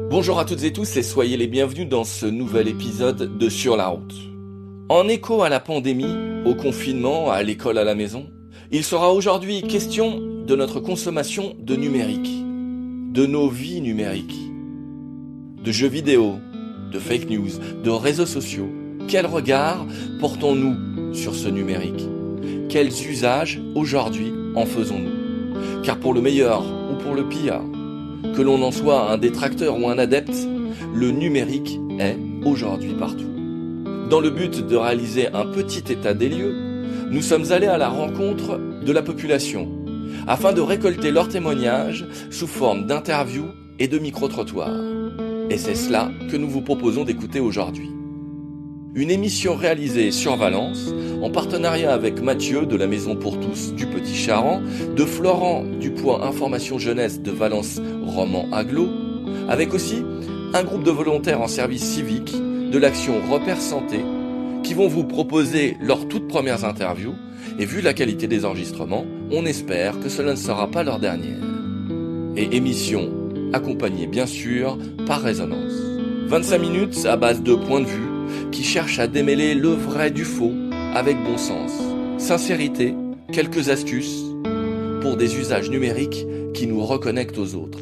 Bonjour à toutes et tous et soyez les bienvenus dans ce nouvel épisode de Sur la route. En écho à la pandémie, au confinement, à l'école à la maison, il sera aujourd'hui question de notre consommation de numérique, de nos vies numériques, de jeux vidéo, de fake news, de réseaux sociaux. Quel regard portons-nous sur ce numérique ? Quels usages aujourd'hui en faisons-nous ? Car pour le meilleur ou pour le pire, que l'on en soit un détracteur ou un adepte, le numérique est aujourd'hui partout. Dans le but de réaliser un petit état des lieux, nous sommes allés à la rencontre de la population, afin de récolter leurs témoignages sous forme d'interviews et de micro-trottoirs. Et c'est cela que nous vous proposons d'écouter aujourd'hui. Une émission réalisée sur Valence, en partenariat avec Mathieu de la Maison pour tous du Petit Charan, de Florent du Point Information Jeunesse de Valence Roman Aglo, avec aussi un groupe de volontaires en service civique de l'action Repère Santé, qui vont vous proposer leurs toutes premières interviews, et vu la qualité des enregistrements, on espère que cela ne sera pas leur dernière. Et émission accompagnée bien sûr par Résonance. 25 minutes à base de points de vue, qui cherchent à démêler le vrai du faux avec bon sens, sincérité, quelques astuces pour des usages numériques qui nous reconnectent aux autres.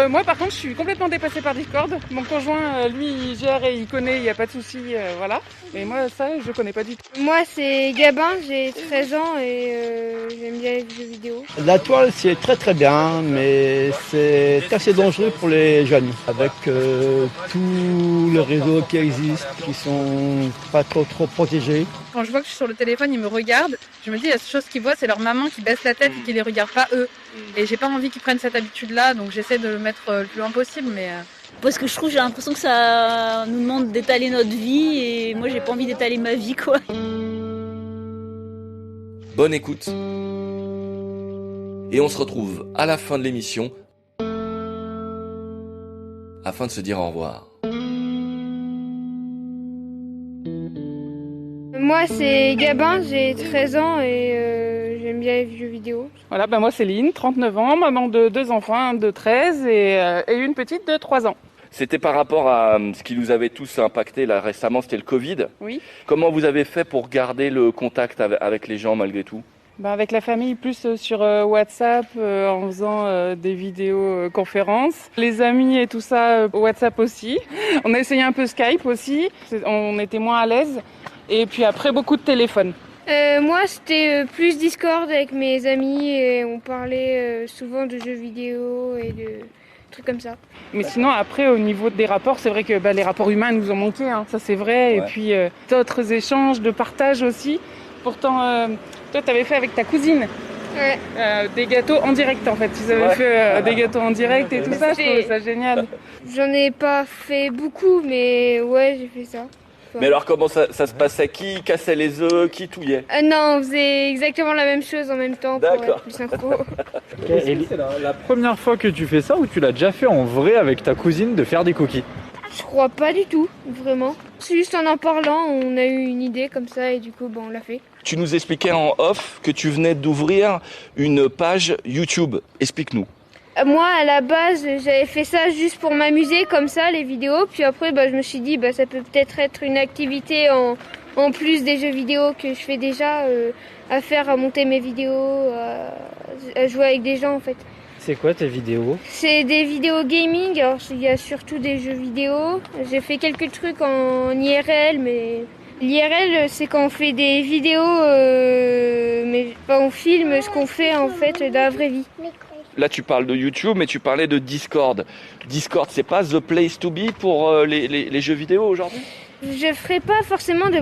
Moi par contre je suis complètement dépassée par Discord. Mon conjoint lui il gère et il connaît, il n'y a pas de souci, voilà. Mais moi ça je connais pas du tout. Moi c'est Gabin, j'ai 13 ans et j'aime bien les jeux vidéo. La toile c'est très très bien mais c'est assez dangereux pour les jeunes avec tous les réseaux qui existent qui sont pas trop protégés. Quand je vois que je suis sur le téléphone, ils me regardent, je me dis la seule chose qu'ils voient c'est leur maman qui baisse la tête et qui les regarde pas eux. Et j'ai pas envie qu'ils prennent cette habitude-là, donc j'essaie de le mettre le plus loin possible. Mais parce que je trouve, j'ai l'impression que ça nous demande d'étaler notre vie et moi j'ai pas envie d'étaler ma vie quoi. Bonne écoute. Et on se retrouve à la fin de l'émission afin de se dire au revoir. Moi c'est Gabin, j'ai 13 ans et j'aime bien les jeux vidéo. Voilà, moi c'est Lynn, 39 ans, maman de 2 enfants, un de 13 et une petite de 3 ans. C'était par rapport à ce qui nous avait tous impacté là récemment, c'était le Covid. Oui. Comment vous avez fait pour garder le contact avec les gens malgré tout ? Avec la famille, plus sur WhatsApp, en faisant des vidéoconférences. Les amis et tout ça, WhatsApp aussi. On a essayé un peu Skype aussi, on était moins à l'aise. Et puis après, beaucoup de téléphone. Moi, c'était plus Discord avec mes amis et on parlait souvent de jeux vidéo et de trucs comme ça. Mais sinon, après, au niveau des rapports, c'est vrai que les rapports humains nous ont manqué, hein, ça c'est vrai. Ouais. Et puis d'autres échanges, de partage aussi. Pourtant, toi, tu avais fait avec ta cousine. Ouais. Des gâteaux en direct en fait. Ils avaient fait des gâteaux en direct et tout ça, je trouvais ça génial. J'en ai pas fait beaucoup, mais ouais, j'ai fait ça. Mais alors comment ça se passait ? Qui cassait les œufs ? Qui touillait ? Non, on faisait exactement la même chose en même temps pour être plus synchro. C'est la première fois que tu fais ça ou tu l'as déjà fait en vrai avec ta cousine de faire des cookies ? Je crois pas du tout, vraiment. C'est juste en parlant, on a eu une idée comme ça et du coup on l'a fait. Tu nous expliquais en off que tu venais d'ouvrir une page YouTube. Explique-nous. Moi, à la base, j'avais fait ça juste pour m'amuser comme ça, les vidéos. Puis après, je me suis dit, ça peut peut-être être une activité en plus des jeux vidéo que je fais déjà, à faire, à monter mes vidéos, à jouer avec des gens en fait. C'est quoi tes vidéos ? C'est des vidéos gaming, alors il y a surtout des jeux vidéo. J'ai fait quelques trucs en IRL, mais l'IRL c'est quand on fait des vidéos, mais on filme ce qu'on fait en fait dans la vraie vie. Là, tu parles de YouTube, mais tu parlais de Discord. Discord, c'est pas the place to be pour les jeux vidéo aujourd'hui ? Je ferai pas forcément de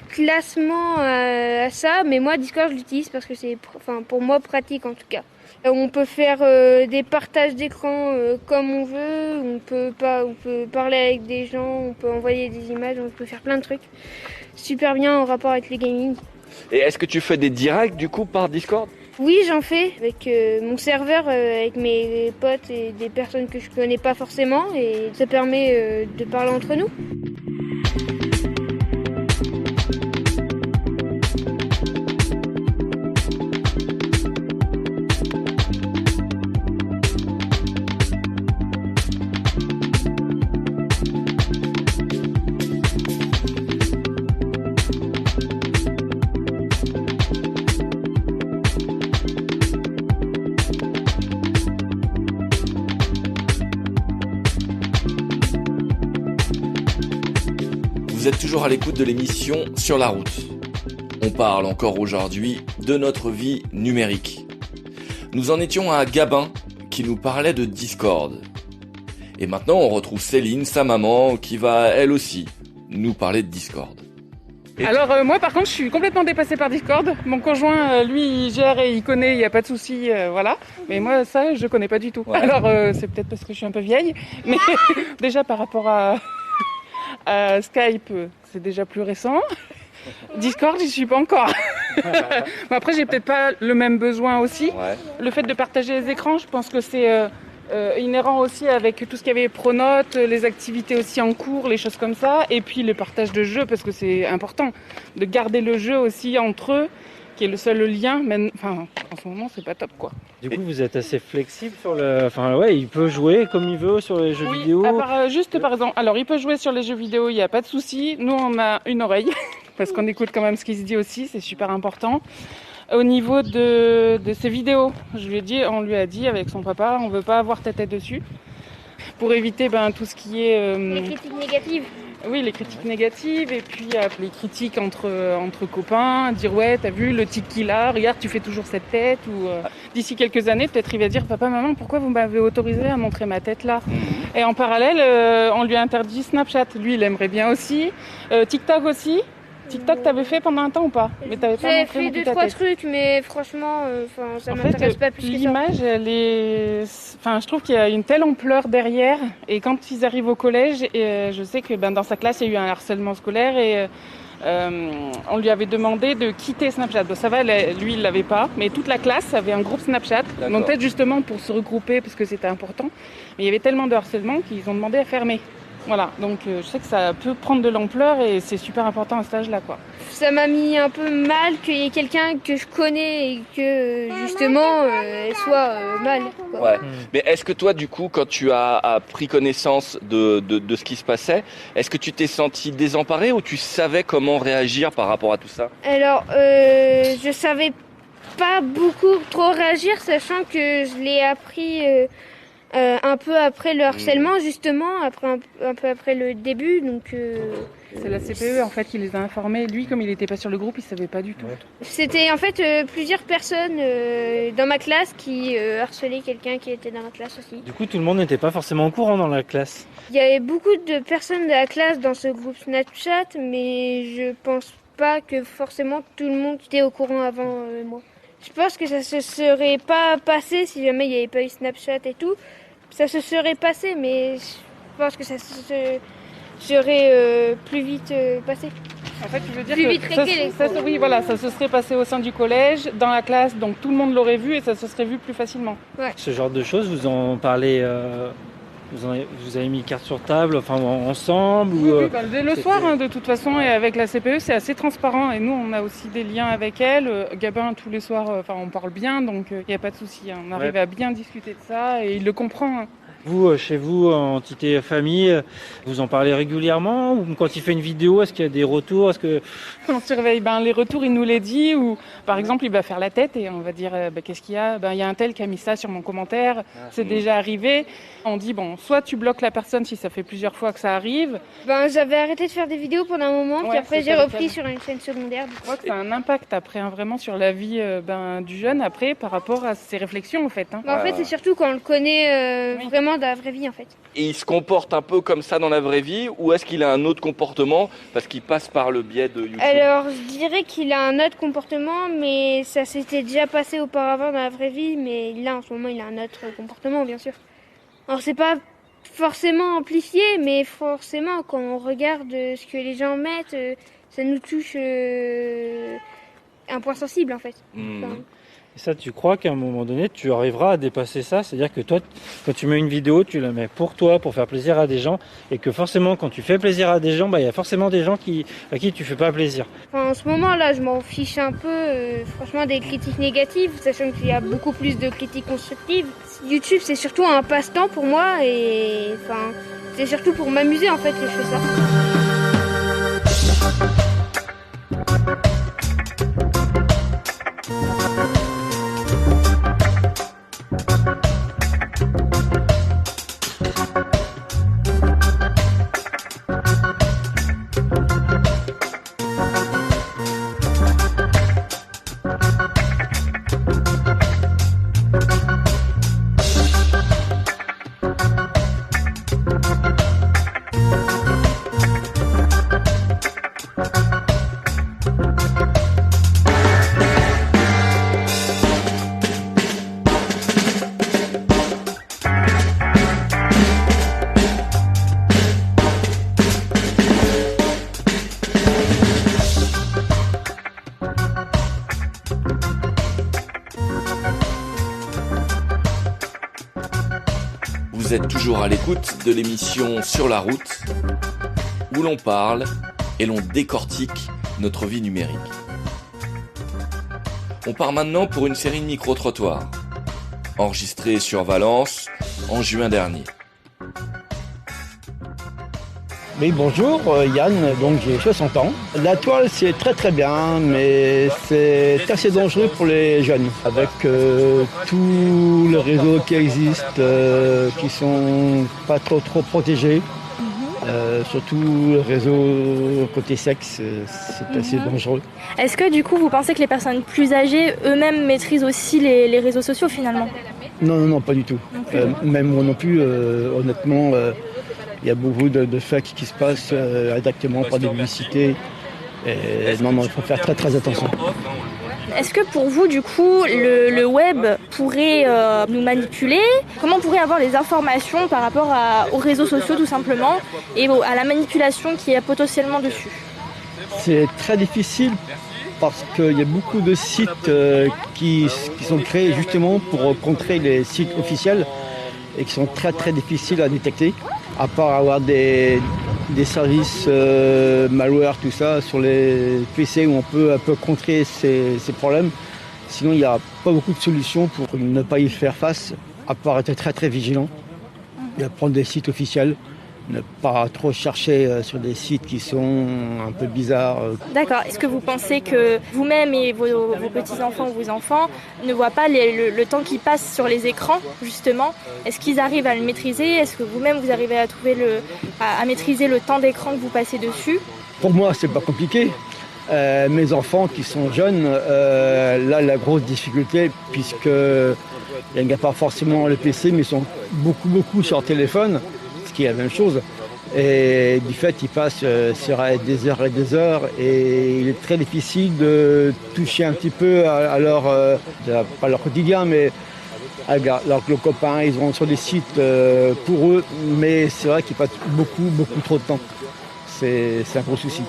classement à ça, mais moi, Discord, je l'utilise parce que c'est, pour moi, pratique en tout cas. On peut faire des partages d'écran comme on veut, on peut parler avec des gens, on peut envoyer des images, on peut faire plein de trucs. Super bien en rapport avec les gaming. Et est-ce que tu fais des directs du coup par Discord ? Oui, j'en fais avec mon serveur, avec mes potes et des personnes que je connais pas forcément et ça permet de parler entre nous. Vous êtes toujours à l'écoute de l'émission Sur la route. On parle encore aujourd'hui de notre vie numérique. Nous en étions à Gabin qui nous parlait de Discord. Et maintenant on retrouve Céline, sa maman, qui va elle aussi nous parler de Discord. Alors moi par contre je suis complètement dépassée par Discord. Mon conjoint lui il gère et il connaît, il n'y a pas de souci, voilà. Mais moi ça je connais pas du tout. Ouais. Alors c'est peut-être parce que je suis un peu vieille, mais déjà par rapport à Skype c'est déjà plus récent. Discord j'y suis pas encore. Bon, après j'ai peut-être pas le même besoin aussi. Ouais. Le fait de partager les écrans je pense que c'est inhérent aussi avec tout ce qu'il y avait pronotes, les activités aussi en cours, les choses comme ça, et puis le partage de jeux parce que c'est important de garder le jeu aussi entre eux, qui est le seul lien. Mais enfin, en ce moment, c'est pas top quoi. Du coup, vous êtes assez flexible sur le. Enfin, ouais, il peut jouer comme il veut sur les jeux vidéo. À part, juste par exemple, alors il peut jouer sur les jeux vidéo, il n'y a pas de souci. Nous, on a une oreille parce qu'on écoute quand même ce qui se dit aussi, c'est super important. Au niveau de ses vidéos, on lui a dit avec son papa, on veut pas avoir ta tête dessus, pour éviter tout ce qui est les critiques négatives. Oui, les critiques négatives et puis les critiques entre copains, dire ouais t'as vu le tic qu'il a, regarde tu fais toujours cette tête ou d'ici quelques années peut-être il va dire papa maman pourquoi vous m'avez autorisé à montrer ma tête là. Et en parallèle on lui a interdit Snapchat, lui il aimerait bien aussi, TikTok aussi. TikTok, t'avais fait pendant un temps ou pas? Mais t'avais pas montré fait 2-3 trucs, mais franchement, ça m'intéresse pas plus que ça. L'image, elle est... je trouve qu'il y a une telle ampleur derrière. Et quand ils arrivent au collège, je sais que dans sa classe, il y a eu un harcèlement scolaire et on lui avait demandé de quitter Snapchat. Bon, ça va, lui, il l'avait pas, mais toute la classe avait un groupe Snapchat. D'accord. Donc peut-être justement pour se regrouper, parce que c'était important. Mais il y avait tellement de harcèlement qu'ils ont demandé à fermer. Voilà, donc je sais que ça peut prendre de l'ampleur et c'est super important à cet âge-là, quoi. Ça m'a mis un peu mal qu'il y ait quelqu'un que je connais et que justement elle soit mal, quoi. Ouais. Mais est-ce que toi, du coup, quand tu as pris connaissance de ce qui se passait, est-ce que tu t'es senti désemparée ou tu savais comment réagir par rapport à tout ça? Alors, je savais pas beaucoup trop réagir, sachant que je l'ai appris... un peu après le harcèlement, justement, un peu après le début, donc... C'est la CPE, en fait, qui les a informés. Lui, comme il n'était pas sur le groupe, il savait pas du tout. Ouais. C'était, en fait, plusieurs personnes dans ma classe qui harcelaient quelqu'un qui était dans ma classe aussi. Du coup, tout le monde n'était pas forcément au courant dans la classe. Il y avait beaucoup de personnes de la classe dans ce groupe Snapchat, mais je pense pas que forcément tout le monde était au courant avant moi. Je pense que ça se serait pas passé si jamais il n'y avait pas eu Snapchat et tout. Ça se serait passé, mais je pense que ça se serait plus vite passé. En fait, tu veux dire plus que vite réglé, oui, voilà, ça se serait passé au sein du collège, dans la classe, donc tout le monde l'aurait vu et ça se serait vu plus facilement. Ouais. Ce genre de choses, vous en parlez... Vous avez mis carte sur table, enfin ensemble ou Oui, dès le soir, de toute façon, et avec la CPE, c'est assez transparent. Et nous, on a aussi des liens avec elle. Gabin, tous les soirs, on parle bien, donc il n'y a pas de souci. On arrive à bien discuter de ça et il le comprend. Vous, chez vous, entité famille, vous en parlez régulièrement ou quand il fait une vidéo, est-ce qu'il y a des retours? Est-ce que... On surveille les retours, il nous les dit, ou par exemple, il va faire la tête et on va dire qu'est-ce qu'il y a? Il y a un tel qui a mis ça sur mon commentaire, c'est déjà arrivé. On dit, soit tu bloques la personne si ça fait plusieurs fois que ça arrive. J'avais arrêté de faire des vidéos pendant un moment, puis après j'ai repris sur une chaîne secondaire. Je crois que ça a un impact après, vraiment sur la vie du jeune après, par rapport à ses réflexions en fait. En fait, c'est surtout quand on le connaît vraiment dans la vraie vie en fait. Et il se comporte un peu comme ça dans la vraie vie ou est-ce qu'il a un autre comportement parce qu'il passe par le biais de YouTube? Alors je dirais qu'il a un autre comportement, mais ça s'était déjà passé auparavant dans la vraie vie, mais là en ce moment il a un autre comportement bien sûr. Alors c'est pas forcément amplifié, mais forcément quand on regarde ce que les gens mettent, ça nous touche un point sensible en fait. Et ça, tu crois qu'à un moment donné, tu arriveras à dépasser ça? C'est-à-dire que toi, quand tu mets une vidéo, tu la mets pour toi, pour faire plaisir à des gens, et que forcément, quand tu fais plaisir à des gens, il y a forcément des gens à qui tu fais pas plaisir. En ce moment-là, je m'en fiche un peu, franchement, des critiques négatives, sachant qu'il y a beaucoup plus de critiques constructives. YouTube, c'est surtout un passe-temps pour moi, et c'est surtout pour m'amuser en fait que je fais ça. Vous êtes toujours à l'écoute de l'émission Sur la route, où l'on parle et l'on décortique notre vie numérique. On part maintenant pour une série de micro-trottoirs, enregistrée sur Valence en juin dernier. Oui, bonjour, Yann, donc j'ai 60 ans. La toile, c'est très très bien, mais c'est assez dangereux pour les jeunes. Avec tous les réseaux qui existent, qui sont pas trop protégés. Surtout le réseau côté sexe, c'est assez dangereux. Est-ce que du coup vous pensez que les personnes plus âgées eux-mêmes maîtrisent aussi les réseaux sociaux finalement? Non, pas du tout. Même moi non plus, honnêtement, il y a beaucoup de fakes qui se passent indirectement par des publicités. Non, il faut faire très très attention. Est-ce que pour vous, du coup, le web pourrait nous manipuler? Comment on pourrait avoir les informations par rapport aux réseaux sociaux tout simplement et à la manipulation qui est potentiellement dessus? C'est très difficile parce qu'il y a beaucoup de sites qui sont créés justement pour contrer les sites officiels et qui sont très très difficiles à détecter, à part avoir des services malware, tout ça, sur les PC où on peut un peu contrer ces problèmes. Sinon, il n'y a pas beaucoup de solutions pour ne pas y faire face, à part être très très vigilant et prendre des sites officiels, ne pas trop chercher sur des sites qui sont un peu bizarres. D'accord. Est-ce que vous pensez que vous-même et vos petits-enfants ou vos enfants ne voient pas le temps qui passe sur les écrans, justement? Est-ce qu'ils arrivent à le maîtriser? Est-ce que vous-même vous arrivez à à maîtriser le temps d'écran que vous passez dessus? Pour moi, c'est pas compliqué. Mes enfants qui sont jeunes, là, la grosse difficulté, puisqu'il n'y a pas forcément le PC, mais ils sont beaucoup sur téléphone, ce qui est la même chose. Et du fait, ils passent sur des heures et des heures, et il est très difficile de toucher un petit peu à leur, pas leur quotidien, mais à leurs copains. Ils vont sur des sites pour eux, mais c'est vrai qu'ils passent beaucoup trop de temps. C'est un gros souci.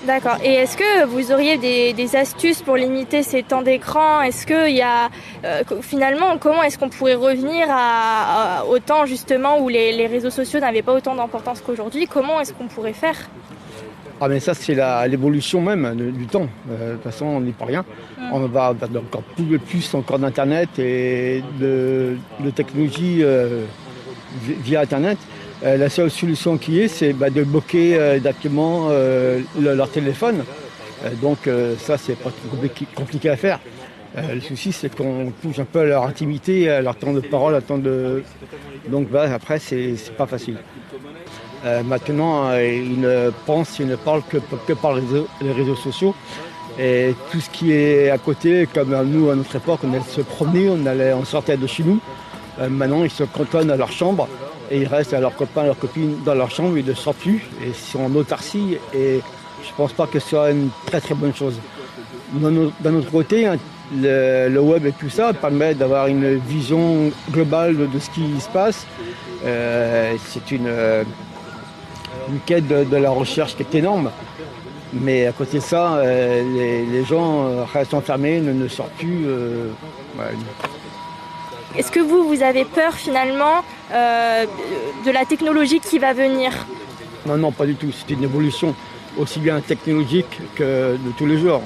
D'accord. Et est-ce que vous auriez des astuces pour limiter ces temps d'écran? Est-ce qu'il y a finalement, comment est-ce qu'on pourrait revenir au temps justement où les réseaux sociaux n'avaient pas autant d'importance qu'aujourd'hui? Comment est-ce qu'on pourrait faire? Ah mais ça c'est l'évolution même du temps. De toute façon on n'y peut rien. On va encore plus encore d'internet et de technologie via internet. La seule solution qui est, c'est de bloquer exactement leur téléphone. Donc ça, c'est pas trop compliqué à faire. Le souci, c'est qu'on touche un peu à leur intimité, à leur temps de parole, à temps de... Donc après, c'est pas facile. Maintenant, ils ne parlent que par les réseaux sociaux. Et tout ce qui est à côté, comme nous, à notre époque, on allait se promener, on sortait de chez nous. Maintenant, ils se cantonnent à leur chambre. Et ils restent à leurs copains, leurs copines dans leur chambre, ils ne sortent plus et ils sont en autarcie et je ne pense pas que ce soit une très très bonne chose. D'un autre côté, le web et tout ça permet d'avoir une vision globale de ce qui se passe. C'est une quête de la recherche qui est énorme. Mais à côté de ça, les gens restent enfermés, ne sortent plus. Est-ce que vous avez peur finalement de la technologie qui va venir? Non, pas du tout. C'est une évolution aussi bien technologique que de tous les jours.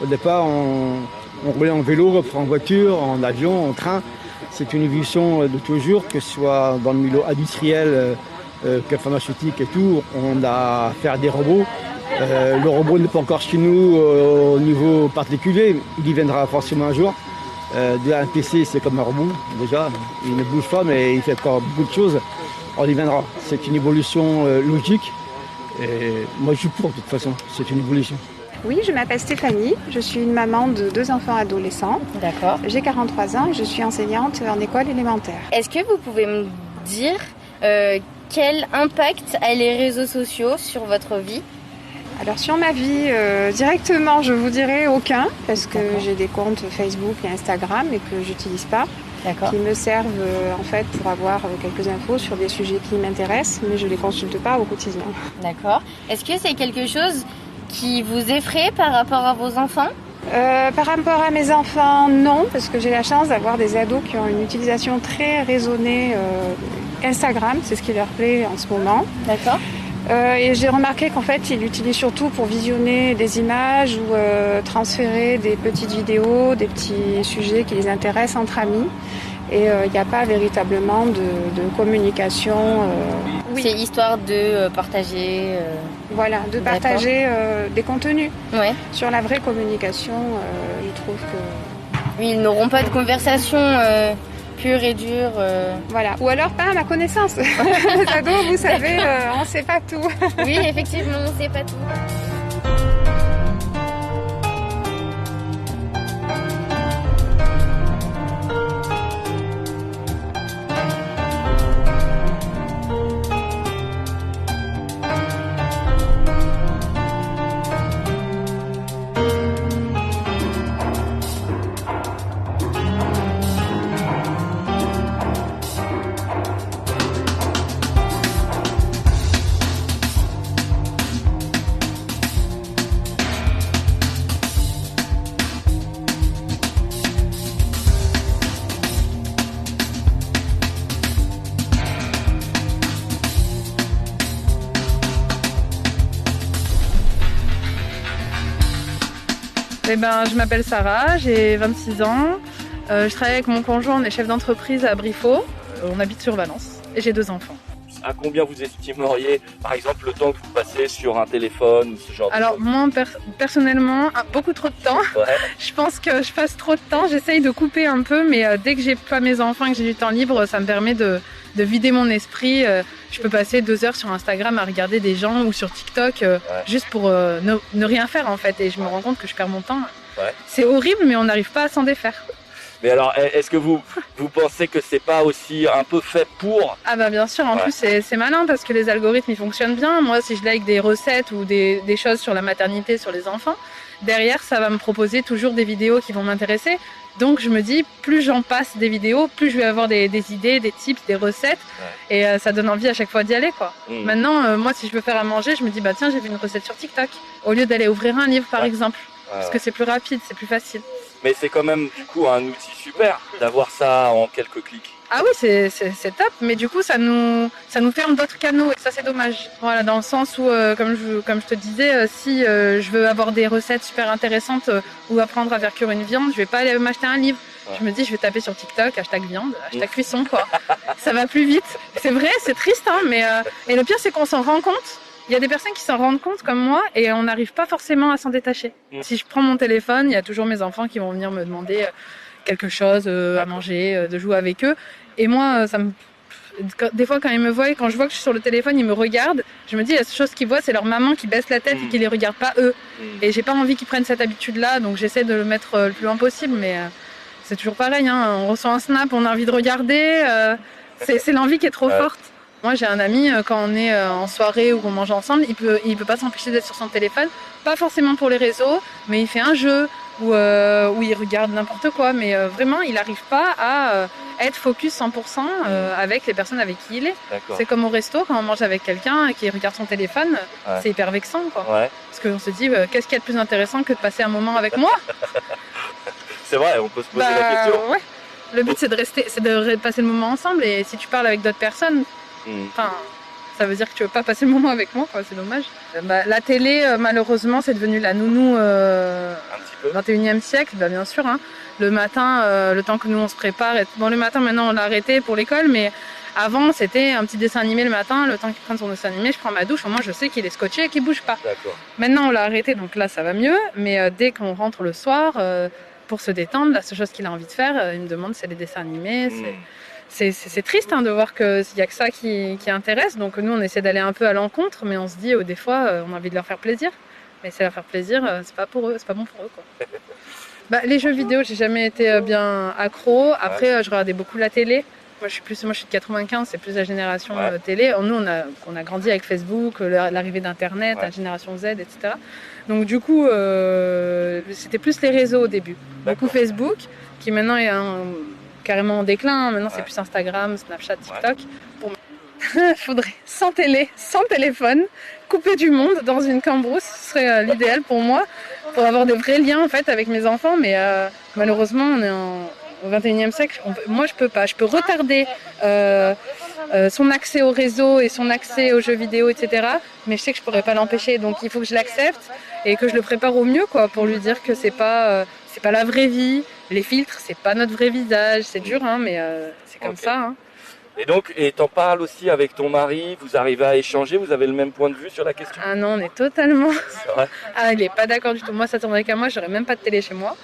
Au départ, on roulait en vélo, en voiture, en avion, en train. C'est une évolution de tous les jours, que ce soit dans le milieu industriel, que pharmaceutique et tout. On a affaire des robots. Le robot n'est pas encore chez nous au niveau particulier. Il y viendra forcément un jour. Un PC, c'est comme un robot, déjà. Il ne bouge pas, mais il fait encore beaucoup de choses. On y viendra. C'est une évolution logique. Et moi, je suis pour, de toute façon. C'est une évolution. Oui, je m'appelle Stéphanie. Je suis une maman de 2 enfants adolescents. D'accord. J'ai 43 ans et je suis enseignante en école élémentaire. Est-ce que vous pouvez me dire quel impact a les réseaux sociaux sur votre vie? Alors sur ma vie, directement, je vous dirais aucun, parce que j'ai des comptes Facebook et Instagram et que j'utilise pas, qui me servent en fait pour avoir quelques infos sur des sujets qui m'intéressent, mais je les consulte pas au quotidien. D'accord. Est-ce que c'est quelque chose qui vous effraie par rapport à vos enfants? Par rapport à mes enfants, non, parce que j'ai la chance d'avoir des ados qui ont une utilisation très raisonnée. Instagram, c'est ce qui leur plaît en ce moment. D'accord. Et j'ai remarqué qu'en fait, ils l'utilisent surtout pour visionner des images ou transférer des petites vidéos, des petits sujets qui les intéressent entre amis. Et il n'y a pas véritablement de communication. Oui. C'est histoire de partager. Voilà, de partager des contenus. Ouais. Sur la vraie communication, je trouve que... Oui, ils n'auront pas de conversation pure et dure. Voilà. Ou alors pas à ma connaissance. Les ados, vous savez, on ne sait pas tout. Oui, effectivement, on ne sait pas tout. Eh ben, je m'appelle Sarah, j'ai 26 ans. Je travaille avec mon conjoint, on est chef d'entreprise à Briffaut. On habite sur Valence et j'ai 2 enfants. À combien vous estimeriez, par exemple, le temps que vous passez sur un téléphone ou ce genre de choses? Alors moi, personnellement, beaucoup trop de temps. Ouais. Je pense que je passe trop de temps. J'essaye de couper un peu, mais dès que j'ai pas mes enfants et que j'ai du temps libre, ça me permet de vider mon esprit. Je peux passer 2 heures sur Instagram à regarder des gens ou sur TikTok juste pour ne rien faire en fait. Et je me rends compte que je perds mon temps. Ouais. C'est horrible, mais on n'arrive pas à s'en défaire. Mais alors, est-ce que vous pensez que c'est pas aussi un peu fait pour? Ah bah bien sûr, en plus c'est malin parce que les algorithmes ils fonctionnent bien. Moi si je like des recettes ou des choses sur la maternité, sur les enfants, derrière ça va me proposer toujours des vidéos qui vont m'intéresser. Donc je me dis plus j'en passe des vidéos, plus je vais avoir des idées, des tips, des recettes et ça donne envie à chaque fois d'y aller quoi. Maintenant moi si je veux faire à manger, je me dis bah tiens j'ai vu une recette sur TikTok au lieu d'aller ouvrir un livre par exemple. Parce que c'est plus rapide, c'est plus facile. Mais c'est quand même du coup un outil super d'avoir ça en quelques clics. Ah oui, c'est top, mais du coup ça nous ferme d'autres canaux et ça c'est dommage. Voilà, dans le sens où, comme je te disais, si je veux avoir des recettes super intéressantes ou apprendre à faire cuire une viande, je vais pas aller m'acheter un livre. Je me dis, je vais taper sur TikTok, #viande, #cuisson quoi. Ça va plus vite. C'est vrai, c'est triste, hein, mais et le pire c'est qu'on s'en rend compte. Il y a des personnes qui s'en rendent compte comme moi et on n'arrive pas forcément à s'en détacher. Si je prends mon téléphone, il y a toujours mes enfants qui vont venir me demander quelque chose à manger, de jouer avec eux. Et moi, des fois quand ils me voient, quand je vois que je suis sur le téléphone, ils me regardent. Je me dis, la seule chose qu'ils voient, c'est leur maman qui baisse la tête et qui les regarde pas eux. Et j'ai pas envie qu'ils prennent cette habitude-là, donc j'essaie de le mettre le plus loin possible. Mais c'est toujours pareil, hein. On reçoit un snap, on a envie de regarder. C'est l'envie qui est trop forte. Moi, j'ai un ami, quand on est en soirée ou qu'on mange ensemble, il peut pas s'empêcher d'être sur son téléphone. Pas forcément pour les réseaux, mais il fait un jeu où il regarde n'importe quoi. Mais vraiment, il n'arrive pas à être focus 100% avec les personnes avec qui il est. C'est comme au resto, quand on mange avec quelqu'un qui regarde son téléphone, c'est hyper vexant, quoi. Parce qu'on se dit, qu'est-ce qu'il y a de plus intéressant que de passer un moment avec moi? C'est vrai, on peut se poser la question. Ouais. Le but, c'est de passer le moment ensemble. Et si tu parles avec d'autres personnes, enfin, ça veut dire que tu veux pas passer le moment avec moi, quoi, c'est dommage. La télé, malheureusement, c'est devenu la nounou 21e siècle, bien sûr. Hein. Le matin, le temps que nous on se prépare, le matin maintenant on l'a arrêté pour l'école, mais avant c'était un petit dessin animé le matin, le temps qu'il prenne son dessin animé, je prends ma douche, au moins je sais qu'il est scotché et qu'il bouge pas. Maintenant on l'a arrêté, donc là ça va mieux, mais dès qu'on rentre le soir, pour se détendre, la seule chose qu'il a envie de faire, il me demande c'est les dessins animés, c'est triste de voir qu'il n'y a que ça qui intéresse. Donc nous, on essaie d'aller un peu à l'encontre, mais on se dit, des fois, on a envie de leur faire plaisir. Mais c'est leur faire plaisir, c'est pas pour eux, c'est pas bon pour eux, quoi. Les jeux vidéo, j'ai jamais été bien accro. Après, je regardais beaucoup la télé. Moi, je suis de 95, c'est plus la génération télé. Nous, on a grandi avec Facebook, l'arrivée d'Internet, la génération Z, etc. Donc du coup, c'était plus les réseaux au début. Beaucoup Facebook, qui maintenant est carrément en déclin. Maintenant, c'est plus Instagram, Snapchat, TikTok. faudrait sans télé, sans téléphone, couper du monde dans une cambrousse, ce serait l'idéal pour moi, pour avoir de vrais liens en fait avec mes enfants, mais malheureusement on est au 21e siècle, moi je peux pas, je peux retarder son accès au réseau et son accès aux jeux vidéo, etc. Mais je sais que je pourrais pas l'empêcher, donc il faut que je l'accepte et que je le prépare au mieux, quoi, pour lui dire que c'est pas la vraie vie, les filtres, c'est pas notre vrai visage, c'est dur, hein, mais c'est comme ça. Hein. Et donc, t'en parles aussi avec ton mari, vous arrivez à échanger, vous avez le même point de vue sur la question? Ah non, on est totalement... C'est vrai. Ah, il est pas d'accord du tout. Moi, ça tomberait qu'à moi, j'aurais même pas de télé chez moi.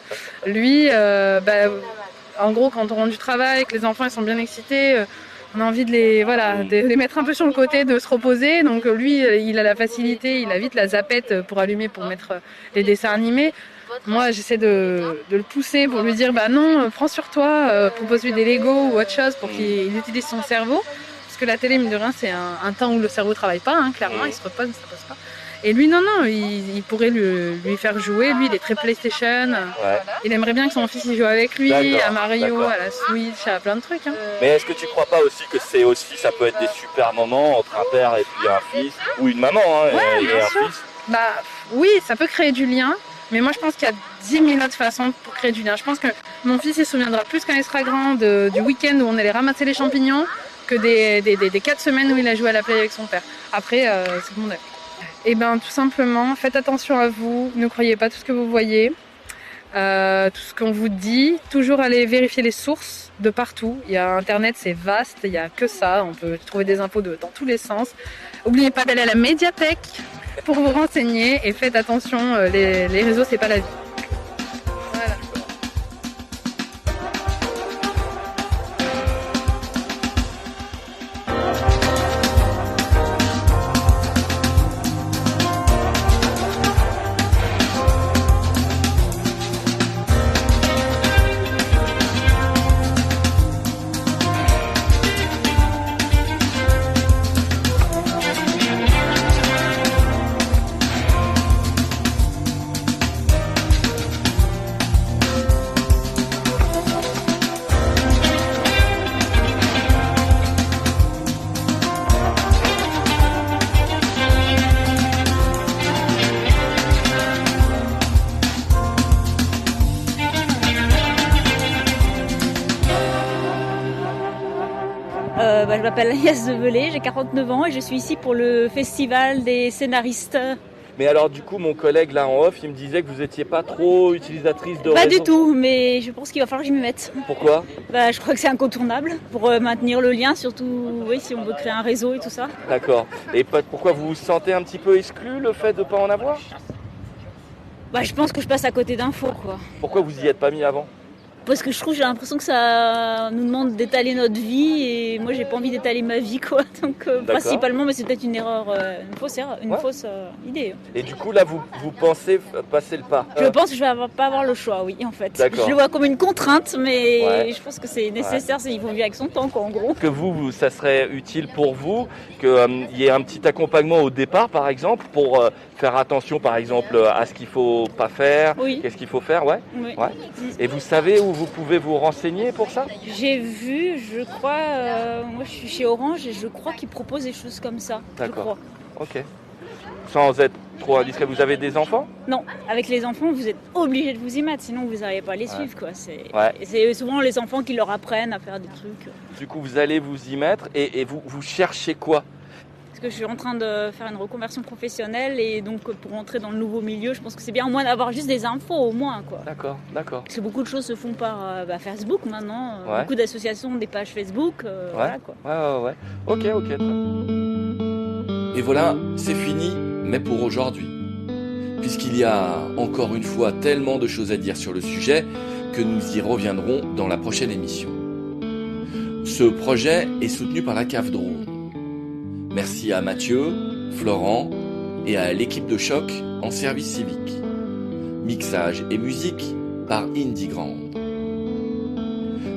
Lui, en gros, quand on rentre du travail, que les enfants ils sont bien excités, on a envie de les mettre un peu sur le côté, de se reposer. Donc lui, il a la facilité, il a vite la zapette pour allumer, pour mettre les dessins animés. Moi, j'essaie de le pousser pour lui dire non, prends sur toi, propose-lui des Lego ou autre chose pour qu'il utilise son cerveau. Parce que la télé, mine de rien, c'est un temps où le cerveau ne travaille pas, hein, clairement, il se repose, mais ça ne pose pas. Et lui, non, il pourrait lui faire jouer. Lui, il est très PlayStation. Ouais. Il aimerait bien que son fils y joue avec lui, à Mario, à la Switch, à plein de trucs. Hein. Mais est-ce que tu crois pas aussi que ça peut être des super moments entre un père et puis un fils, ou une maman et un fils? Oui, ça peut créer du lien. Mais moi, je pense qu'il y a 10 000 autres façons pour créer du lien. Je pense que mon fils, il se souviendra plus quand il sera grand du week-end où on allait ramasser les champignons que des 4 semaines où il a joué à la play avec son père. Après, c'est mon avis. Et tout simplement, faites attention à vous. Ne croyez pas tout ce que vous voyez, tout ce qu'on vous dit. Toujours aller vérifier les sources de partout. Il y a Internet, c'est vaste, il n'y a que ça. On peut trouver des infos dans tous les sens. N'oubliez pas d'aller à la médiathèque pour vous renseigner et faites attention, les réseaux, c'est pas la vie. Voilà. Je m'appelle Agnès Develay, j'ai 49 ans et je suis ici pour le festival des scénaristes. Mais alors du coup, mon collègue là en off, il me disait que vous étiez pas trop utilisatrice de réseaux. Pas du tout, mais je pense qu'il va falloir que j'y me mette. Pourquoi ? Je crois que c'est incontournable pour maintenir le lien, surtout si on veut créer un réseau et tout ça. D'accord. Et pourquoi vous vous sentez un petit peu exclu, le fait de pas en avoir ? Je pense que je passe à côté d'infos, quoi. Pourquoi vous y êtes pas mis avant ? Parce que j'ai l'impression que ça nous demande d'étaler notre vie et moi j'ai pas envie d'étaler ma vie, quoi. Donc principalement, mais c'est peut-être une erreur, une fausse idée. Et du coup là vous pensez passer le pas ? Je pense que je vais pas avoir le choix, oui, en fait. D'accord. Je le vois comme une contrainte, mais je pense que c'est nécessaire, il faut vivre avec son temps, quoi, en gros. Que ça serait utile pour vous qu'il y ait un petit accompagnement au départ, par exemple, pour faire attention, par exemple, à ce qu'il faut pas faire, qu'est-ce qu'il faut faire, oui. Et vous savez où vous pouvez vous renseigner pour ça ? J'ai vu, je crois, moi je suis chez Orange et je crois qu'ils proposent des choses comme ça. D'accord. Ok. Sans être trop indiscret, vous avez des enfants ? Non, avec les enfants, vous êtes obligé de vous y mettre, sinon vous n'arrivez pas à les suivre, quoi. C'est souvent les enfants qui leur apprennent à faire des trucs. Du coup, vous allez vous y mettre et vous cherchez quoi ? Parce que je suis en train de faire une reconversion professionnelle et donc pour entrer dans le nouveau milieu, je pense que c'est bien au moins d'avoir juste des infos au moins, quoi. D'accord. Parce que beaucoup de choses se font par Facebook maintenant, beaucoup d'associations ont des pages Facebook, voilà, quoi. Ouais. Ok. Et voilà, c'est fini, mais pour aujourd'hui. Puisqu'il y a encore une fois tellement de choses à dire sur le sujet que nous y reviendrons dans la prochaine émission. Ce projet est soutenu par la Cave Drone. Merci à Mathieu, Florent et à l'équipe de Choc en service civique. Mixage et musique par Indie Grand.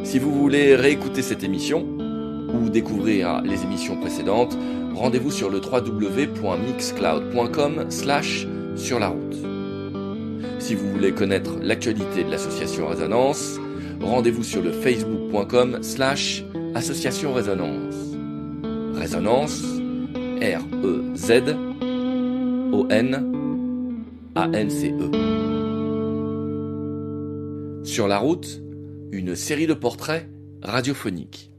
Si vous voulez réécouter cette émission ou découvrir les émissions précédentes, rendez-vous sur le www.mixcloud.com/surlaroute. Si vous voulez connaître l'actualité de l'association Résonance, R-E-Z-O-N-A-N-C-E. Sur la route, une série de portraits radiophoniques.